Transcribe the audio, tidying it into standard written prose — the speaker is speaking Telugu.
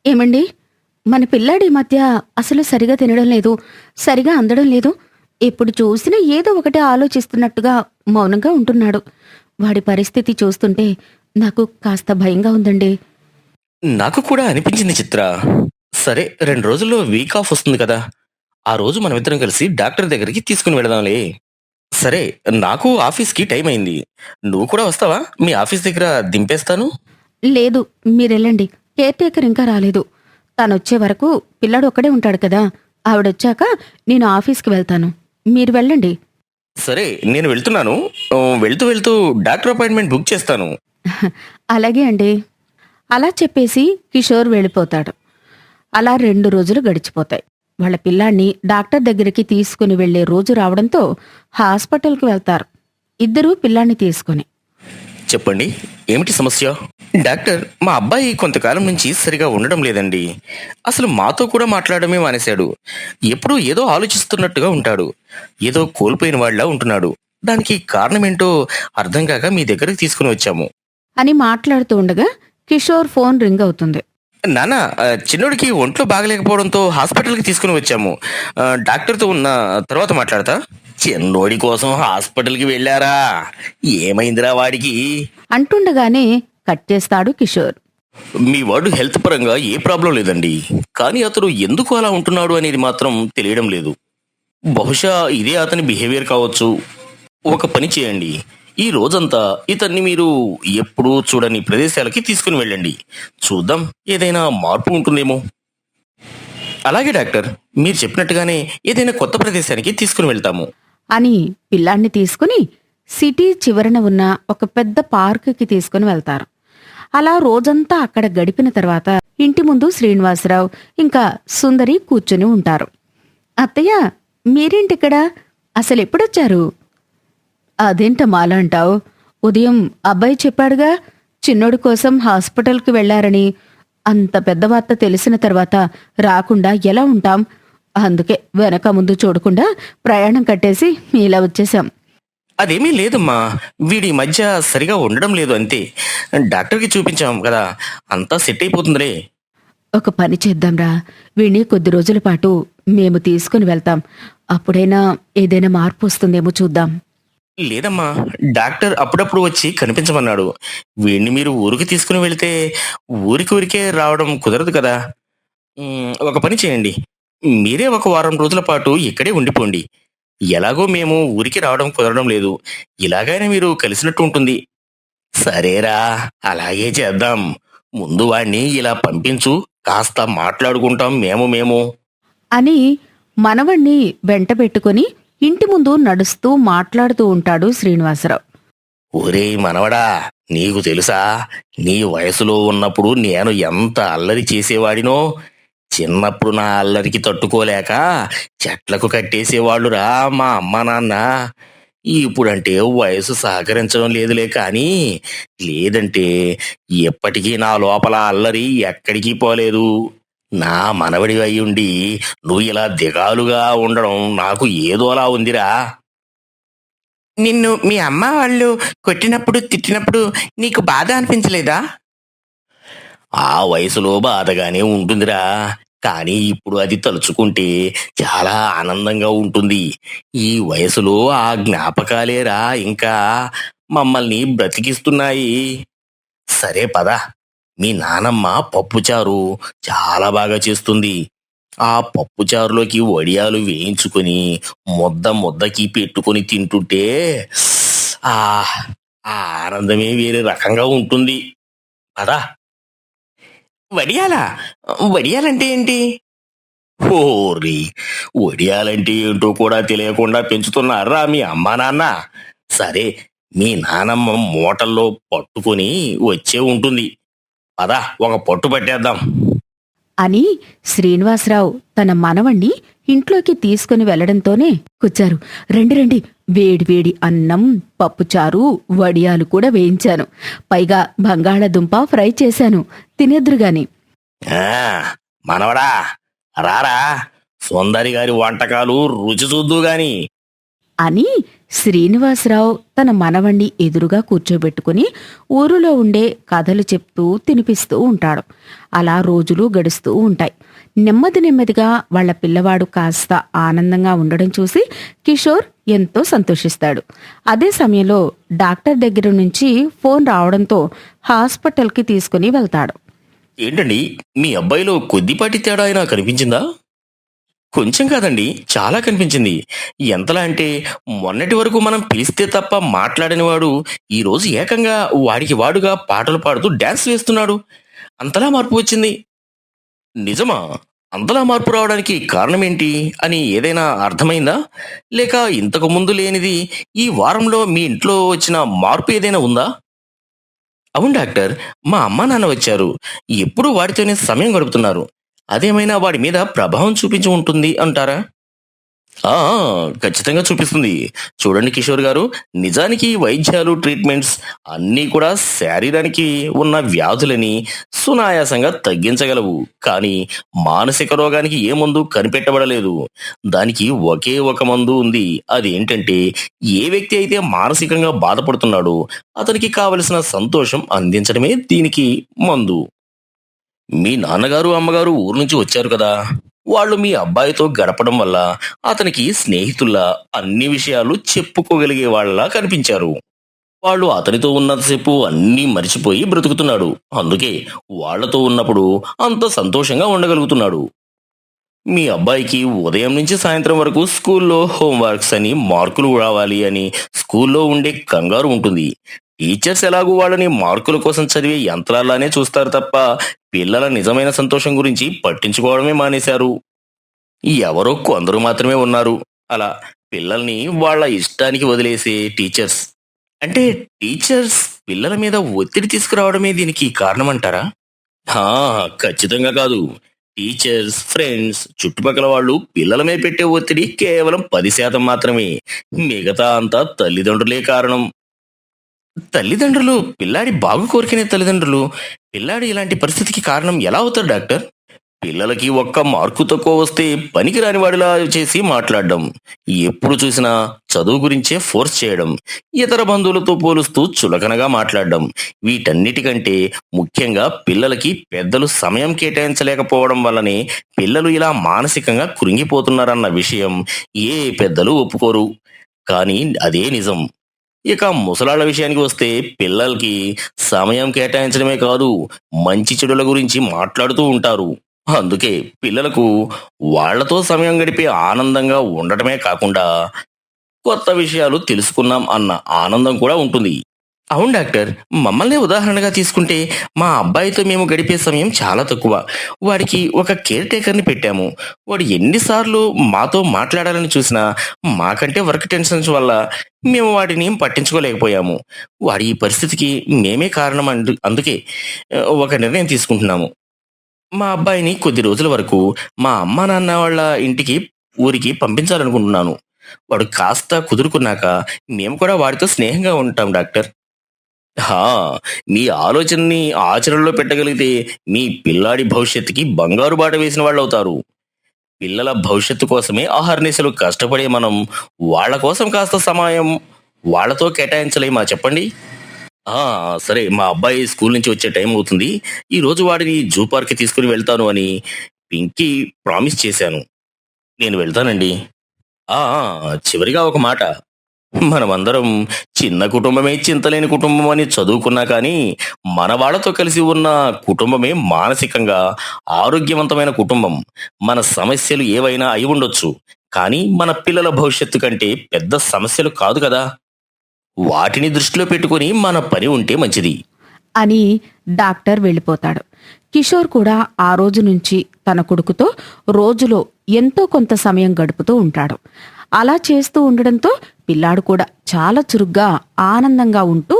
ఏమండి, మన పిల్లాడి ఈ మధ్య అసలు సరిగా తినడం లేదు, సరిగా అందడం లేదు. ఎప్పుడు చూసినా ఏదో ఒకటి ఆలోచిస్తున్నట్టుగా మౌనంగా ఉంటున్నాడు. వాడి పరిస్థితి చూస్తుంటే నాకు కాస్త భయంగా ఉందండి. నాకు కూడా అనిపించింది చిత్ర. సరే 2 రోజుల్లో వీక్ ఆఫ్ వస్తుంది కదా! ఆ రోజు మనమిద్దరం కలిసి డాక్టర్ దగ్గరికి తీసుకొని వెళదాంలే. సరే, నాకు ఆఫీస్‌కి టైం అయింది. నువ్వు కూడా వస్తావా? మీ ఆఫీస్ దగ్గర దింపేస్తాను. లేదు, మీరెళ్ళండి. కేర్ టేకర్ ఇంకా రాలేదు. తనొచ్చే వరకు పిల్లాడు ఒక్కడే ఉంటాడు కదా! ఆవిడొచ్చాక నేను ఆఫీస్‌కి వెళ్తాను. మీరు వెళ్ళండి. సరే, నేను వెళ్తున్నాను. వెళ్తూ వెళ్తూ డాక్టర్ అపాయింట్‌మెంట్ బుక్ చేస్తాను. అలాగే అండి. అలా చెప్పేసి కిషోర్ వెళ్ళిపోతాడు. అలా 2 రోజులు గడిచిపోతాయి. వాళ్ళ పిల్లాడిని డాక్టర్ దగ్గరికి తీసుకుని వెళ్లే రోజు రావడంతో హాస్పిటల్‌కి వెళ్తారు. ఇద్దరూ పిల్లాడిని తీసుకుని. చెప్పండి, ఏమిటి సమస్య? డాక్టర్, మా అబ్బాయి కొంతకాలం నుంచి సరిగా ఉండడం లేదండి. అసలు మాతో కూడా మాట్లాడడమే మానేశాడు. ఎప్పుడూ ఏదో ఆలోచిస్తున్నట్టుగా ఉంటాడు. ఏదో కోల్పోయిన వాళ్ళలా ఉంటున్నాడు. దానికి కారణమేంటో అర్థం కాక మీ దగ్గరికి తీసుకుని వచ్చాము. అని మాట్లాడుతూ ఉండగా కిషోర్ ఫోన్ రింగ్ అవుతుంది. నాన్న, చిన్నోడికి ఒంట్లో బాగలేకపోవడంతో హాస్పిటల్‌కి తీసుకొని వచ్చాము. డాక్టర్‌తో ఉన్న తర్వాత మాట్లాడతా. చిన్నోడి కోసం హాస్పిటల్‌కి వెళ్ళారా? ఏమైందిరా వాడికి? అంటుండగానే కట్ చేస్తాడు కిషోర్. మీ వాడు హెల్త్ పరంగా ఏ ప్రాబ్లం లేదండి. కానీ అతడు ఎందుకు అలా ఉంటున్నాడు అనేది మాత్రం తెలియడం లేదు. బహుశా ఇదే అతని బిహేవియర్ కావచ్చు. ఒక పని చేయండి. ఈ రోజంతా ఇతన్ని మీరు ఎప్పుడూ చూడని ప్రదేశాలకి తీసుకుని వెళ్ళండి. చూద్దాం, ఏదైనా మార్పు ఉంటుందేమో. అలాగే డాక్టర్, మీరు చెప్పినట్టుగానే ఏదైనా కొత్త ప్రదేశానికి తీసుకుని వెళ్తాము. అని పిల్లాన్ని తీసుకుని సిటీ చివరన ఉన్న ఒక పెద్ద పార్కుకి తీసుకుని వెళ్తారు. అలా రోజంతా అక్కడ గడిపిన తర్వాత ఇంటి ముందు శ్రీనివాసరావు ఇంకా సుందరి కూర్చుని ఉంటారు. అత్తయ్య, మీరేంటిక్కడ? అసలెప్పుడొచ్చారు? అదేంటమ్మా అలా అంటావు? ఉదయం అబ్బాయి చెప్పాడుగా, చిన్నోడి కోసం హాస్పిటల్కి వెళ్లారని. అంత పెద్ద వార్త తెలిసిన తర్వాత రాకుండా ఎలా ఉంటాం? అందుకే వెనక ముందు చూడకుండా ప్రయాణం కట్టేసి ఇలా వచ్చేశాం. అదేమీ లేదమ్మా. వీడి ఈ మధ్య సరిగా ఉండడం లేదు అంతే. డాక్టర్కి చూపించాం కదా, అంతా సెట్ అయిపోతుందిలే. ఒక పని చేద్దాంరా, వీణ్ణి కొద్ది రోజుల పాటు మేము తీసుకుని వెళ్తాం. అప్పుడైనా ఏదైనా మార్పు వస్తుందేమో చూద్దాం. లేదమ్మా, డాక్టర్ అప్పుడప్పుడు వచ్చి కనిపించమన్నాడు. వీడిని మీరు ఊరికి తీసుకుని వెళితే ఊరికి ఊరికే రావడం కుదరదు కదా. ఒక పని చేయండి. మీరే ఒక వారం రోజుల పాటు ఇక్కడే ఉండిపోండి. ఎలాగో మేము ఊరికి రావడం కుదరడం లేదు. ఇలాగైనా మీరు కలిసినట్టు ఉంటుంది. సరేరా, అలాగే చేద్దాం. ముందు వాణ్ణి ఇలా పంపించు. కాస్త మాట్లాడుకుంటాం మేము. అని మనవణ్ణి వెంటబెట్టుకుని ఇంటి ముందు నడుస్తూ మాట్లాడుతూ ఉంటాడు శ్రీనివాసరావు. ఒరేయ్ మనవడా, నీకు తెలుసా? నీ వయసులో ఉన్నప్పుడు నేను ఎంత అల్లరి చేసేవాడినో. చిన్నప్పుడు నా అల్లరికి తట్టుకోలేక చెట్లకు కట్టేసేవాళ్ళురా మా అమ్మ నాన్న. ఇప్పుడంటే వయసు సహకరించడం లేదులే కానీ, లేదంటే ఎప్పటికీ నా లోపల అల్లరి ఎక్కడికి పోలేదు. నా మనవడి అయ్యుండి నువ్వు ఇలా దిగాలుగా ఉండడం నాకు ఏదోలా ఉందిరా. నిన్ను మీ అమ్మ వాళ్ళు కొట్టినప్పుడు తిట్టినప్పుడు నీకు బాధ అనిపించలేదా? ఆ వయసులో బాధగానే ఉంటుందిరా. కానీ ఇప్పుడు అది తలుచుకుంటే చాలా ఆనందంగా ఉంటుంది. ఈ వయసులో ఆ జ్ఞాపకాలేరా ఇంకా మమ్మల్ని బ్రతికిస్తున్నాయి. సరే పద, మీ నానమ్మ పప్పుచారు చాలా బాగా చేస్తుంది. ఆ పప్పుచారులోకి వడియాలు వేయించుకొని ముద్దకి పెట్టుకొని తింటుంటే ఆ ఆ ఆనందమే వేరే రకంగా ఉంటుంది. పదా. వడియాలా? వడియాలంటే ఏంటి? ఓరి, వడియాలంటే ఏంటో కూడా తెలియకుండా పెంచుతున్నారా మీ అమ్మా నాన్న? సరే, మీ నానమ్మ మూటల్లో పట్టుకొని వచ్చే ఉంటుంది. పద, ఒక పట్టు పట్టేద్దాం. అని శ్రీనివాసరావు తన మనవణ్ణి ఇంట్లోకి తీసుకుని వెళ్లడంతోనే కూర్చారు. రండి రండి, వేడి వేడి అన్నం, పప్పుచారు, వడియాలు కూడా వేయించాను. పైగా బంగాళాదుంప ఫ్రై చేశాను. తినేద్దురుగాని. ఆ, మనవడా, రారా. సుందరి గారి వంటకాలు రుచి చూద్దు గాని. అని శ్రీనివాసరావు తన మనవణ్ణి ఎదురుగా కూర్చోబెట్టుకుని ఊరిలో ఉండే కథలు చెప్తూ తినిపిస్తూ ఉంటాడు. అలా రోజులు గడుస్తూ ఉంటాయి. నెమ్మది నెమ్మదిగా వాళ్ళ పిల్లవాడు కాస్త ఆనందంగా ఉండడం చూసి కిషోర్ ఎంతో సంతోషిస్తాడు. అదే సమయంలో డాక్టర్ దగ్గర నుంచి ఫోన్ రావడంతో హాస్పిటల్కి తీసుకుని వెళ్తాడు. ఏంటండి, మీ అబ్బాయిలో కొద్దిపాటి తేడా అయినా కనిపించిందా? కొంచెం కాదండి, చాలా కనిపించింది. ఎంతలా అంటే మొన్నటి వరకు మనం పిలిస్తే తప్ప మాట్లాడని వాడు ఈరోజు ఏకంగా వాడికి వాడుగా పాటలు పాడుతూ డ్యాన్స్ వేస్తున్నాడు. అంతలా మార్పు వచ్చింది. నిజమా? అంతలా మార్పు రావడానికి కారణం ఏంటి అని ఏదైనా అర్థమైందా? లేక ఇంతకు ముందు లేనిది ఈ వారంలో మీ ఇంట్లో వచ్చిన మార్పు ఏదైనా ఉందా? అవును డాక్టర్, మా అమ్మా నాన్న వచ్చారు. ఎప్పుడూ వాడితోనే సమయం గడుపుతున్నారు. అదేమైనా వాడి మీద ప్రభావం చూపించి ఉంటుంది అంటారా? ఆ! ఖచ్చితంగా చూపిస్తుంది. చూడండి కిషోర్ గారు, నిజానికి ఈ వైద్యాలు, ట్రీట్మెంట్స్ అన్నీ కూడా శరీరానికి ఉన్న వ్యాధులని సునాయాసంగా తగ్గించగలవు. కానీ మానసిక రోగానికి ఏ మందు కనిపెట్టబడలేదు. దానికి ఒకే ఒక మందు ఉంది. అదేంటంటే ఏ వ్యక్తి అయితే మానసికంగా బాధపడుతున్నాడో అతనికి కావలసిన సంతోషం అందించడమే దీనికి మందు. మీ నాన్నగారు, అమ్మగారు ఊరు నుంచి వచ్చారు కదా! వాళ్ళు మీ అబ్బాయితో గడపడం వల్ల అతనికి స్నేహితుల్లా అన్ని విషయాలు చెప్పుకోగలిగే వాళ్ళలా కనిపించారు. వాళ్ళు అతనితో ఉన్నంతసేపు అన్నీ మరిచిపోయి బ్రతుకుతున్నాడు. అందుకే వాళ్ళతో ఉన్నప్పుడు అంత సంతోషంగా ఉండగలుగుతున్నాడు. మీ అబ్బాయికి ఉదయం నుంచి సాయంత్రం వరకు స్కూల్లో హోంవర్క్స్ అని, మార్కులు రావాలి అని స్కూల్లో ఉండే కంగారు ఉంటుంది. టీచర్స్ ఎలాగూ వాళ్ళని మార్కుల కోసం చదివే యంత్రాల్లానే చూస్తారు తప్ప పిల్లల నిజమైన సంతోషం గురించి పట్టించుకోవడమే మానేశారు. ఎవరో కొందరు మాత్రమే ఉన్నారు అలా పిల్లల్ని వాళ్ళ ఇష్టానికి వదిలేసే టీచర్స్. అంటే టీచర్స్ పిల్లల మీద ఒత్తిడి తీసుకురావడమే దీనికి కారణమంటారా? హా, ఖచ్చితంగా కాదు. టీచర్స్, ఫ్రెండ్స్, చుట్టుపక్కల వాళ్ళు పిల్లల మీద పెట్టే ఒత్తిడి కేవలం 10% మాత్రమే. మిగతా అంతా తల్లిదండ్రులే కారణం. తల్లిదండ్రులు పిల్లాడి బాగు కోరుకునే తల్లిదండ్రులు పిల్లాడి ఇలాంటి పరిస్థితికి కారణం ఎలా అవుతారు డాక్టర్? పిల్లలకి ఒక్క మార్కు తక్కువ వస్తే పనికి రాని వాడిలా చేసి మాట్లాడడం, ఎప్పుడు చూసినా చదువు గురించే ఫోర్స్ చేయడం, ఇతర బంధువులతో పోలుస్తూ చులకనగా మాట్లాడడం, వీటన్నిటికంటే ముఖ్యంగా పిల్లలకి పెద్దలు సమయం కేటాయించలేకపోవడం వల్లనే పిల్లలు ఇలా మానసికంగా కృంగిపోతున్నారన్న విషయం ఏ పెద్దలు ఒప్పుకోరు. కానీ అదే నిజం. ఇక ముసలాళ్ళ విషయానికి వస్తే పిల్లలకి సమయం కేటాయించడమే కాదు, మంచి చెడుల గురించి మాట్లాడుతూ ఉంటారు. అందుకే పిల్లలకు వాళ్ళతో సమయం గడిపే ఆనందంగా ఉండటమే కాకుండా కొత్త విషయాలు తెలుసుకున్నాం అన్న ఆనందం కూడా ఉంటుంది. అవును డాక్టర్, మమ్మల్ని ఉదాహరణగా తీసుకుంటే మా అబ్బాయితో మేము గడిపే సమయం చాలా తక్కువ. వాడికి ఒక కేర్ టేకర్ని పెట్టాము. వాడు ఎన్నిసార్లు మాతో మాట్లాడాలని చూసినా మాకంటే వర్క్ టెన్షన్స్ వల్ల మేము వాడిని పట్టించుకోలేకపోయాము. వాడి ఈ పరిస్థితికి మేమే కారణం అందుకే ఒక నిర్ణయం తీసుకుంటున్నాము. మా అబ్బాయిని కొద్ది రోజుల వరకు మా అమ్మా నాన్న వాళ్ళ ఊరికి పంపించాలనుకుంటున్నాను. వాడు కాస్త కుదురుకున్నాక మేము కూడా వాడితో స్నేహంగా ఉంటాం డాక్టర్. హా, మీ ఆలోచనని ఆచరణలో పెట్టగలిగితే మీ పిల్లాడి భవిష్యత్తుకి బంగారు బాట వేసిన వాళ్ళు అవుతారు. పిల్లల భవిష్యత్తు కోసమే ఆహర్నిశలు కష్టపడే మనం వాళ్ళ కోసం కాస్త సమయం వాళ్ళతో కేటాయించలేమా చెప్పండి? ఆ! సరే, మా అబ్బాయి స్కూల్ నుంచి వచ్చే టైం అవుతుంది. ఈరోజు వాడిని జూ పార్క్‌కి తీసుకొని వెళ్తాను అని పింకీ ప్రామిస్ చేశాను. నేను వెళ్తానండి. ఆ! చివరిగా ఒక మాట. మనమందరం చిన్న కుటుంబమే చింతలేని కుటుంబం అని చదువుకున్నా కానీ, మన వాళ్ళతో కలిసి ఉన్న కుటుంబమే మానసికంగా ఆరోగ్యవంతమైన కుటుంబం. మన సమస్యలు ఏవైనా అయి ఉండొచ్చు. కానీ మన పిల్లల భవిష్యత్తు కంటే పెద్ద సమస్యలు కాదు కదా! వాటిని దృష్టిలో పెట్టుకొని మన పని ఉంటే మంచిది. అని డాక్టర్ వెళ్ళిపోతాడు. కిషోర్ కూడా ఆ రోజు నుంచి తన కొడుకుతో రోజులో ఎంతో కొంత సమయం గడుపుతూ ఉంటాడు. అలా చేస్తూ ఉండడంతో పిల్లాడు కూడా చాలా చురుగ్గా ఆనందంగా ఉంటూ